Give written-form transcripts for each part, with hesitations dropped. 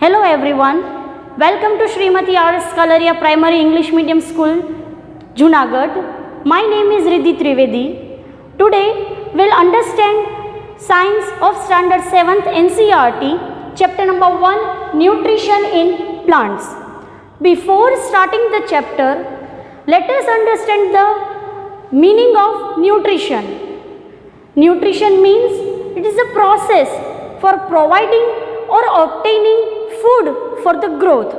Hello everyone, welcome to Srimati R.S. Kalaria Primary English Medium School, Junagadh. My name is Riddhi Trivedi. Today we'll understand Science of Standard 7th NCERT, Chapter number 1, Nutrition in Plants. Before starting the chapter, let us understand the meaning of nutrition. Nutrition means it is a process for providing or obtaining food for the growth.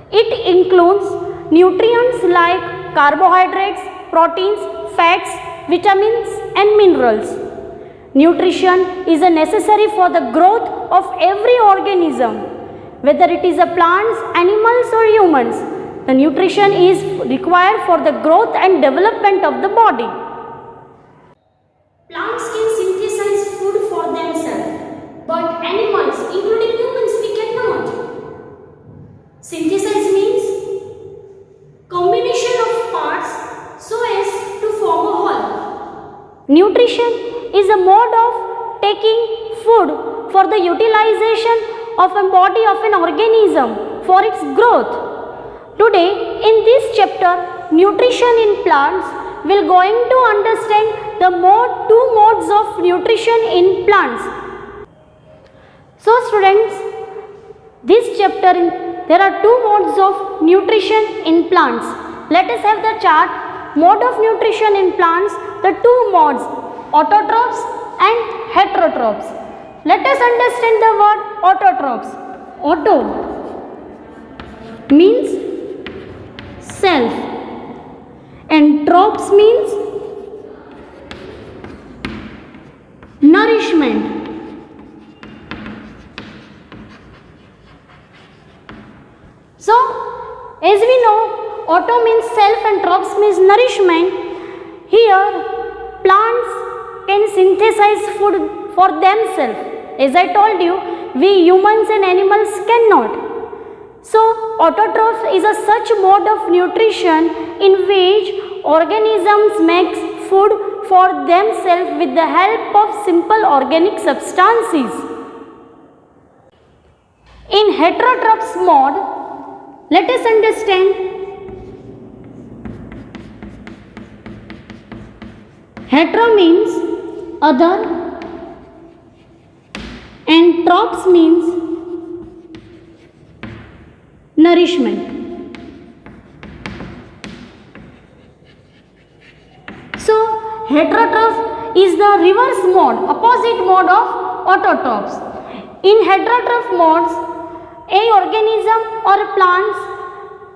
It includes nutrients like carbohydrates, proteins, fats, vitamins and minerals. Nutrition is necessary for the growth of every organism, whether it is a plants, animals or humans. The nutrition is required for the growth and development of the body. Plants can synthesize food for themselves, but animals, including humans, we cannot. Synthesize means combination of parts so as to form a whole. Nutrition is a mode of taking food for the utilization of a body of an organism for its growth. Today in this chapter, Nutrition in Plants, we are going to understand the two modes of nutrition in plants. So students, this chapter there are two modes of nutrition in plants. Let us have the chart. Mode of nutrition in plants, the two modes, autotrophs and heterotrophs. Let us understand the word autotrophs. Auto means self and trophs means nourishment. So, as we know, auto means self and trophs means nourishment. Here, plants can synthesize food for themselves. As I told you, we humans and animals cannot. So, autotroph is a such mode of nutrition in which organisms make food for themselves with the help of simple organic substances. In heterotrophs mode, let us understand. Hetero means other and trophs means nourishment. So, heterotroph is the reverse mode, opposite mode of autotrophs. In heterotroph modes, a organism or plants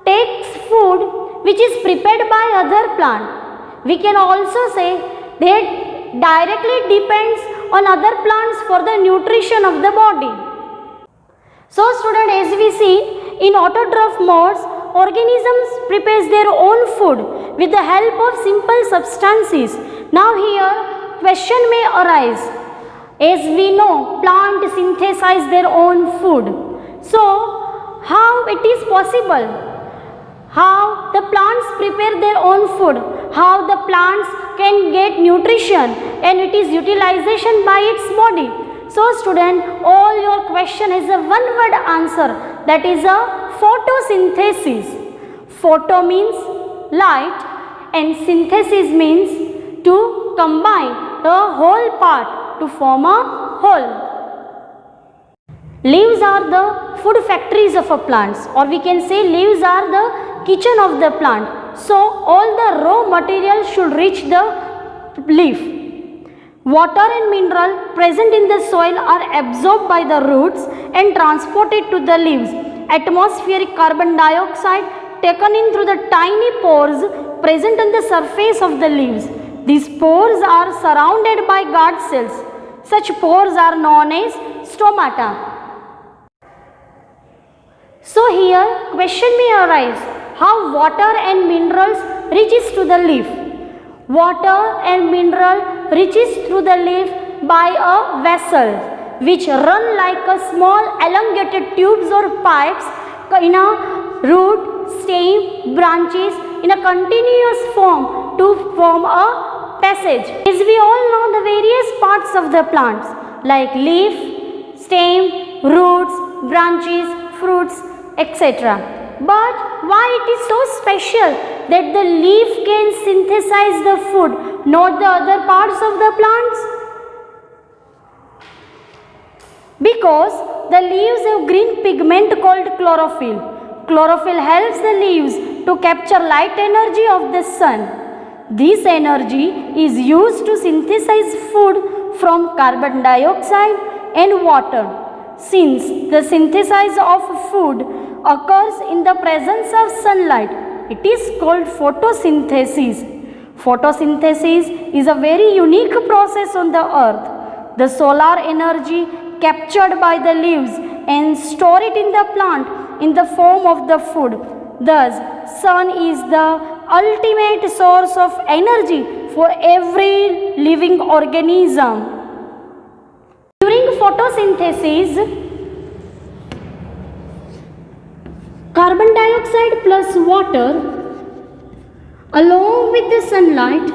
takes food which is prepared by other plant. We can also say that directly depends on other plants for the nutrition of the body. So student, as we see, in autotroph modes, organisms prepares their own food with the help of simple substances. Now here question may arise. As we know, plants synthesize their own food. So how it is possible? How the plants prepare their own food? How the plants can get nutrition and it is utilization by its body? So student, all your question is a one word answer, that is a photosynthesis. Photo means light and synthesis means to combine the whole part to form a whole. Leaves are the food factories of a plants, or we can say leaves are the kitchen of the plant. So all the raw material should reach the leaf. Water and mineral present in the soil are absorbed by the roots and transported to the leaves. Atmospheric carbon dioxide taken in through the tiny pores present on the surface of the leaves. These pores are surrounded by guard cells. Such pores are known as stomata. So here question may arise, how water and minerals reaches to the leaf. Water and mineral reaches through the leaf by a vessel which run like a small elongated tubes or pipes in a root, stem, branches in a continuous form to form a passage. As we all know, the various parts of the plants like leaf, stem, roots, branches, fruits, etc. But why it is so special that the leaf can synthesize the food, not the other parts of the plants? Because the leaves have green pigment called chlorophyll. Chlorophyll helps the leaves to capture light energy of the sun. This energy is used to synthesize food from carbon dioxide and water. Since the synthesis of food occurs in the presence of sunlight, it is called photosynthesis. Photosynthesis is a very unique process on the earth. The solar energy captured by the leaves and store it in the plant in the form of the food. Thus, sun is the ultimate source of energy for every living organism. During photosynthesis, carbon dioxide plus water along with the sunlight,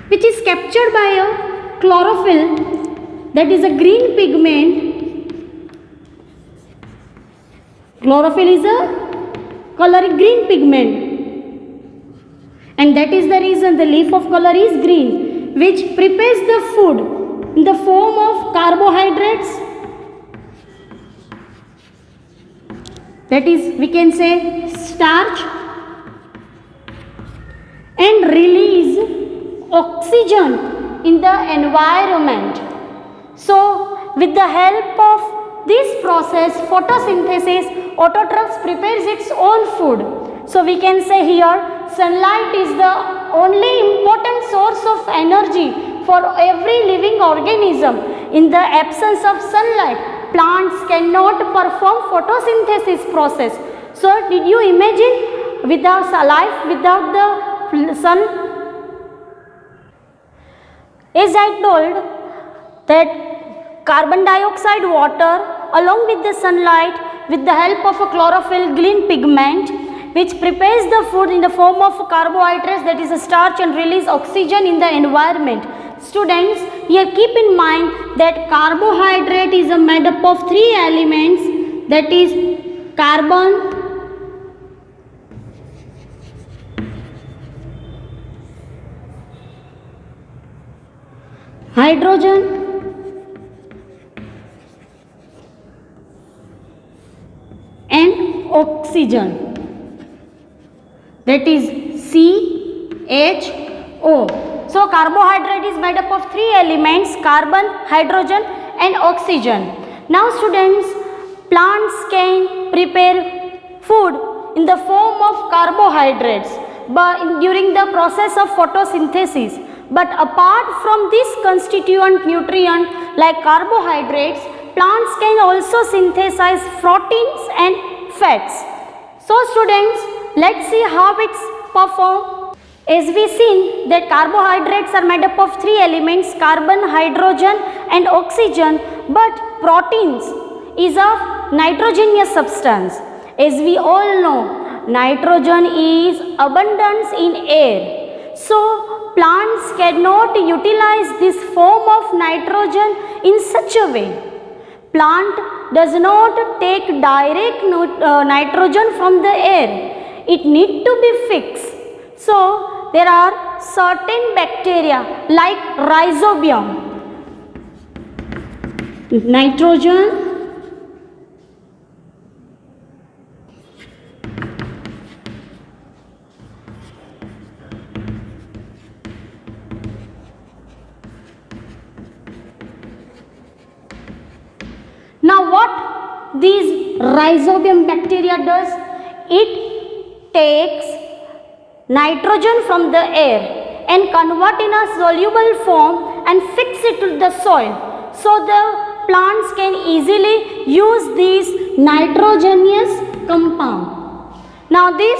which is captured by a chlorophyll, that is a green pigment. Chlorophyll is a color green pigment, and that is the reason the leaf of color is green, which prepares the food in the form of carbohydrates, that is, we can say, starch, and release oxygen in the environment. So, with the help of this process, photosynthesis, autotrophs prepares its own food. So, we can say here, sunlight is the only important source of energy for every living organism. In the absence of sunlight, plants cannot perform photosynthesis process. So, did you imagine without life without the sun? As I told that carbon dioxide, water along with the sunlight with the help of a chlorophyll green pigment which prepares the food in the form of carbohydrates, that is a starch, and release oxygen in the environment. Students, here keep in mind that carbohydrate is made up of three elements, that is carbon, hydrogen and oxygen, that is CHO. So, carbohydrate is made up of three elements, carbon, hydrogen and oxygen. Now students, plants can prepare food in the form of carbohydrates during the process of photosynthesis. But apart from this constituent nutrient like carbohydrates, plants can also synthesize proteins and fats. So students, let's see how it's performed. As we seen that carbohydrates are made up of three elements, carbon, hydrogen and oxygen, but proteins is of nitrogenous substance. As we all know, nitrogen is abundant in air. So plants cannot utilize this form of nitrogen in such a way. Plant does not take direct nitrogen from the air. It need to be fixed. So there are certain bacteria like rhizobium, nitrogen, now what these rhizobium bacteria does? It takes nitrogen from the air and convert in a soluble form and fix it to the soil. So the plants can easily use this nitrogenous compound. Now this,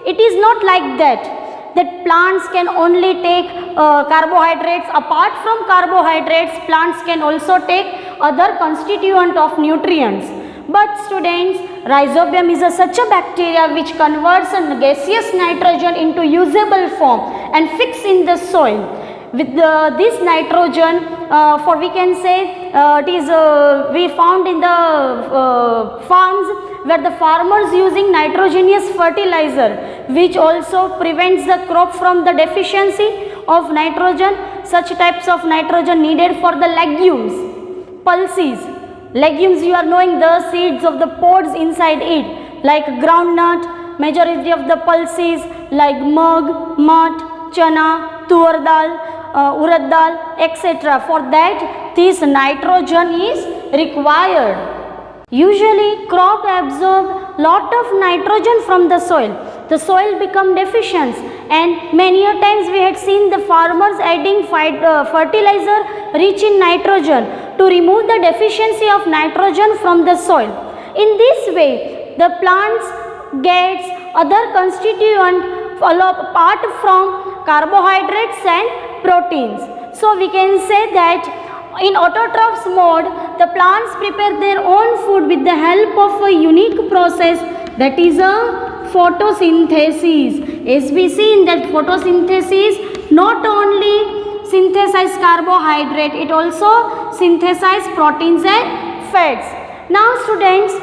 it is not like that plants can only take carbohydrates. Apart from carbohydrates, plants can also take other constituent of nutrients. But students, rhizobium is such a bacteria which converts a gaseous nitrogen into usable form and fix in the soil. With this nitrogen, we can say we found in the farms where the farmers using nitrogenous fertilizer, which also prevents the crop from the deficiency of nitrogen. Such types of nitrogen needed for the legumes, pulses. Legumes, you are knowing the seeds of the pods inside it, like groundnut, majority of the pulses like mug, mut, chana, tur dal, urad dal, etc. For that, this nitrogen is required. Usually, crop absorb lot of nitrogen from the soil. The soil become deficient, and many a times we had seen the farmers adding fertilizer rich in nitrogen to remove the deficiency of nitrogen from the soil. In this way, the plants gets other constituent apart from carbohydrates and proteins. So we can say that in autotrophs mode, the plants prepare their own food with the help of a unique process, that is a photosynthesis. As we see in that photosynthesis, not only synthesize carbohydrate, it also synthesize proteins and fats. Now students,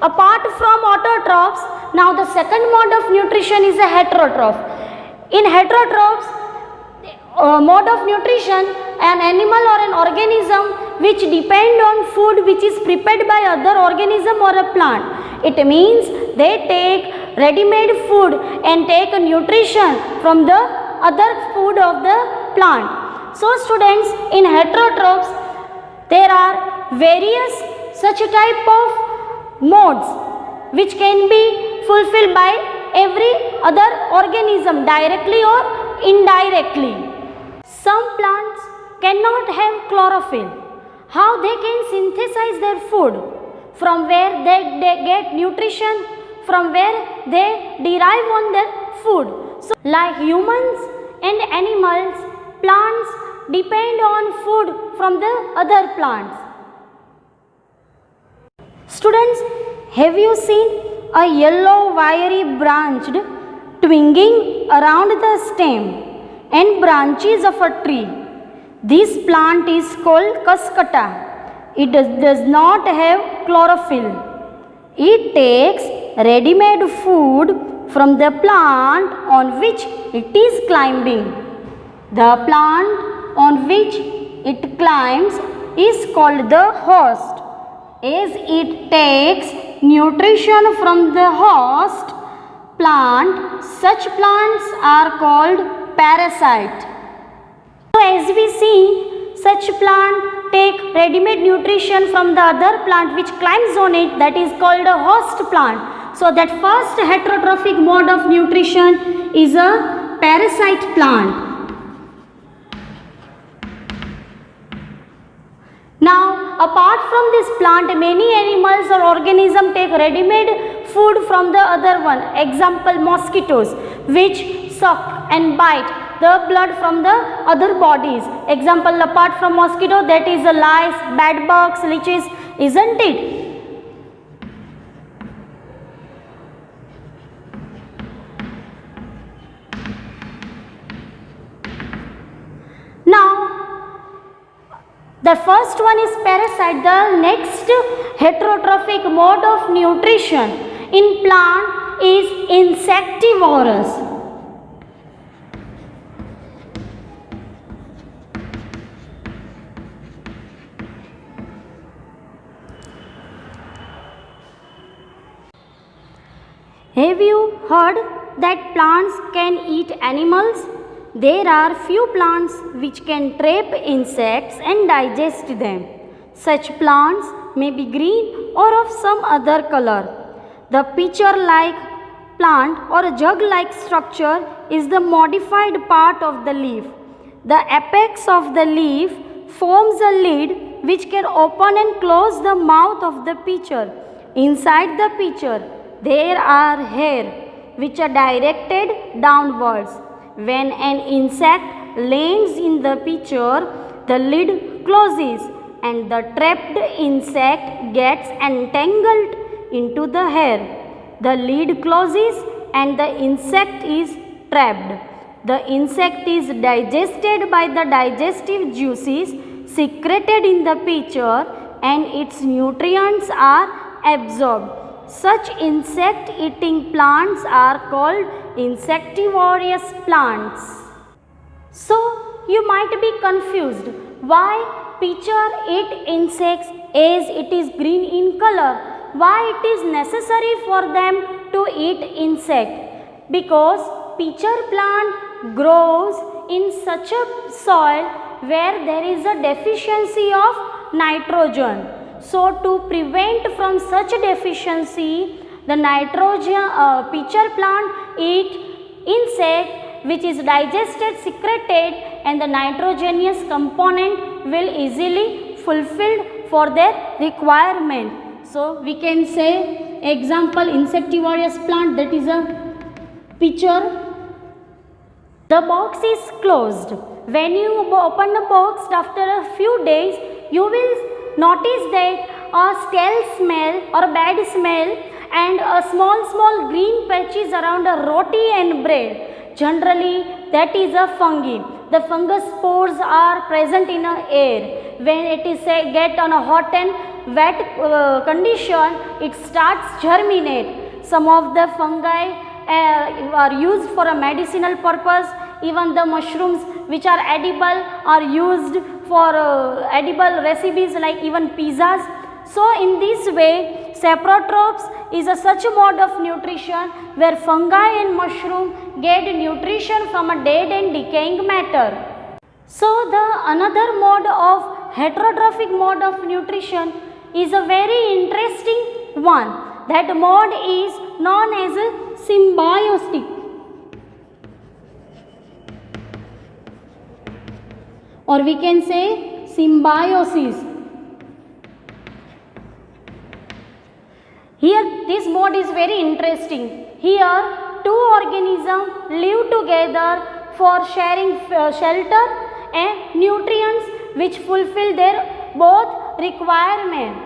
apart from autotrophs, now the second mode of nutrition is a heterotroph. In heterotrophs mode of nutrition, an animal or an organism which depend on food which is prepared by other organism or a plant. It means they take ready-made food and take a nutrition from the other food of the plant. So students, in heterotrophs there are various such type of modes which can be fulfilled by every other organism directly or indirectly. Some plants cannot have chlorophyll. How they can synthesize their food? From where they get nutrition, from where they derive on their food. So like humans and animals, plants depend on food from the other plants. Students, have you seen a yellow wiry branched twinging around the stem and branches of a tree? This plant is called cuscuta. It does not have chlorophyll. It takes ready-made food from the plant on which it is climbing. The plant on which it climbs is called the host. As it takes nutrition from the host plant, such plants are called parasite. So as we see, such plant take ready-made nutrition from the other plant which climbs on it, that is called a host plant. So that first heterotrophic mode of nutrition is a parasite plant. Now apart from this plant, many animals or organisms take ready-made food from the other one. Example, mosquitoes which suck and bite the blood from the other bodies. Example, apart from mosquito, that is a lice, bed bugs, leeches, isn't it? Now the first one is parasite. The next heterotrophic mode of nutrition in plant is insectivorous. Have you heard that plants can eat animals? There are few plants which can trap insects and digest them. Such plants may be green or of some other color. The pitcher-like plant or a jug-like structure is the modified part of the leaf. The apex of the leaf forms a lid which can open and close the mouth of the pitcher. Inside the pitcher, there are hairs which are directed downwards. When an insect lands in the pitcher, the lid closes and the trapped insect gets entangled into the hair. The lid closes and the insect is trapped. The insect is digested by the digestive juices secreted in the pitcher and its nutrients are absorbed. Such insect eating plants are called insectivorous plants. So you might be confused why pitcher eat insects as it is green in color. Why it is necessary for them to eat insect? Because pitcher plant grows in such a soil where there is a deficiency of nitrogen. So to prevent from such a deficiency, the nitrogen pitcher plant eat insect which is digested, secreted, and the nitrogenous component will easily fulfilled for their requirement. So we can say example insectivorous plant, that is a pitcher. The box is closed. When you open the box after a few days, you will notice that a stale smell or bad smell and a small green patches around a roti and bread. Generally that is a fungi. The fungus spores are present in the air. When it is get on a hot and wet condition, it starts germinate. Some of the fungi are used for a medicinal purpose. Even the mushrooms which are edible are used for edible recipes like even pizzas. So in this way, saprotrophs is such a mode of nutrition where fungi and mushroom get nutrition from a dead and decaying matter. So the another mode of heterotrophic mode of nutrition is a very interesting one. That mode is known as symbiotic, or we can say symbiosis. Here this mode is very interesting. Here two organisms live together for sharing shelter and nutrients which fulfill their both requirement.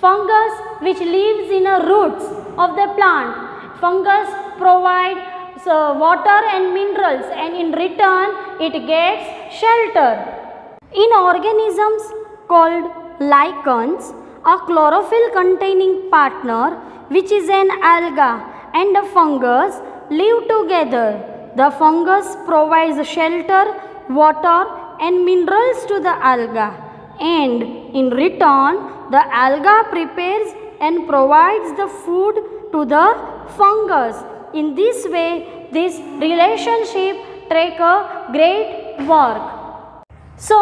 Fungus which lives in the roots of the plant. Fungus provide water and minerals, and in return it gets shelter. In organisms called lichens, a chlorophyll containing partner which is an alga and a fungus live together. The fungus provides shelter, water and minerals to the alga, and in return the alga prepares and provides the food to the fungus. In this way, this relationship take a great work. So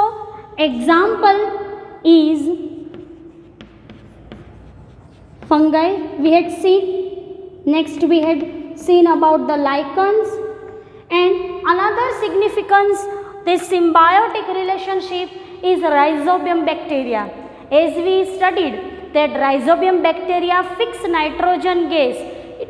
example is fungi we had seen. Next we had seen about the lichens, and another significance this symbiotic relationship is rhizobium bacteria. As we studied that rhizobium bacteria fix nitrogen gas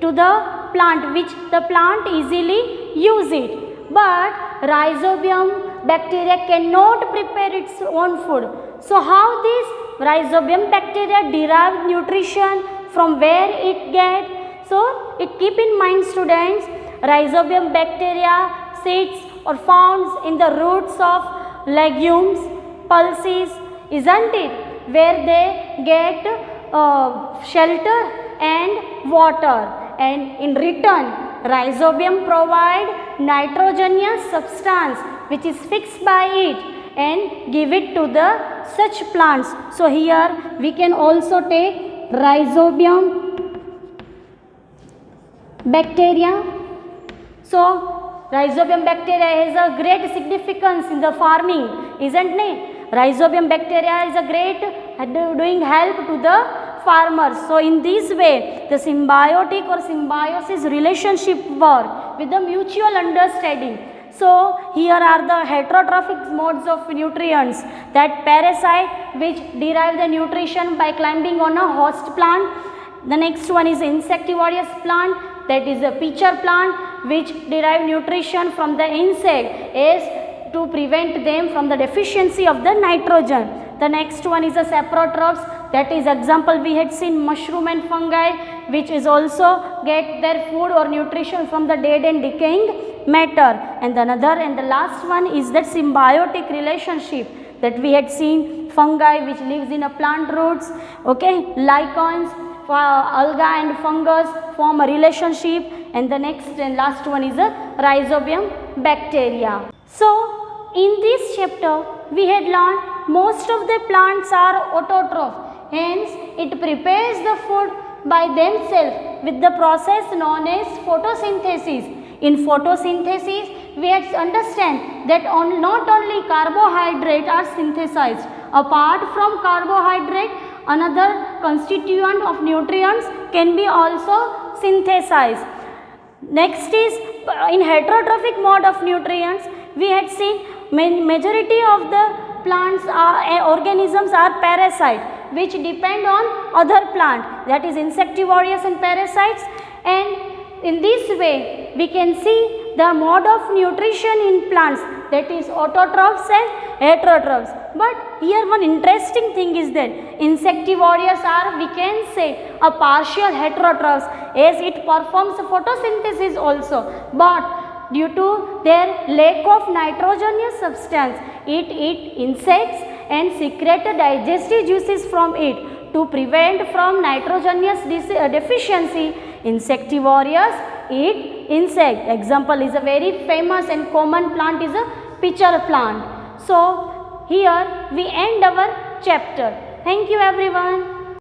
to the plant which the plant easily use it, but rhizobium bacteria cannot prepare its own food. So how this rhizobium bacteria derive nutrition, from where it get? So it keep in mind students, rhizobium bacteria sits or found in the roots of legumes, pulses, isn't it? Where they get shelter and water, and in return rhizobium provide nitrogenous substance which is fixed by it and give it to the such plants. So here we can also take rhizobium bacteria. So rhizobium bacteria has a great significance in the farming, isn't it? Rhizobium bacteria is a great doing help to the farmers. So in this way the symbiotic or symbiosis relationship work with the mutual understanding. So here are the heterotrophic modes of nutrients, that parasite which derive the nutrition by climbing on a host plant. The next one is insectivorous plant, that is a pitcher plant which derive nutrition from the insect as to prevent them from the deficiency of the nitrogen. The next one is a saprotrophs, that is example we had seen mushroom and fungi which is also get their food or nutrition from the dead and decaying matter. And another and the last one is that symbiotic relationship, that we had seen fungi which lives in a plant roots, okay, lichens, alga and fungus form a relationship, and the next and last one is a rhizobium bacteria. So in this chapter we had learned most of the plants are autotroph, hence it prepares the food by themselves with the process known as photosynthesis. In photosynthesis, we have to understand that not only carbohydrate are synthesized. Apart from carbohydrate, another constituent of nutrients can be also synthesized. Next is in heterotrophic mode of nutrients, we had seen majority of the plants are organisms are parasite, which depend on other plant, that is insectivorous and parasites, and in this way we can see the mode of nutrition in plants, that is autotrophs and heterotrophs. But here one interesting thing is that insectivorous are, we can say, a partial heterotrophs, as it performs photosynthesis also, but due to their lack of nitrogenous substance, it eat insects and secrete digestive juices from it. To prevent from nitrogenous deficiency, insectivorous eat insect. Example is a very famous and common plant is a pitcher plant. So here we end our chapter. Thank you everyone.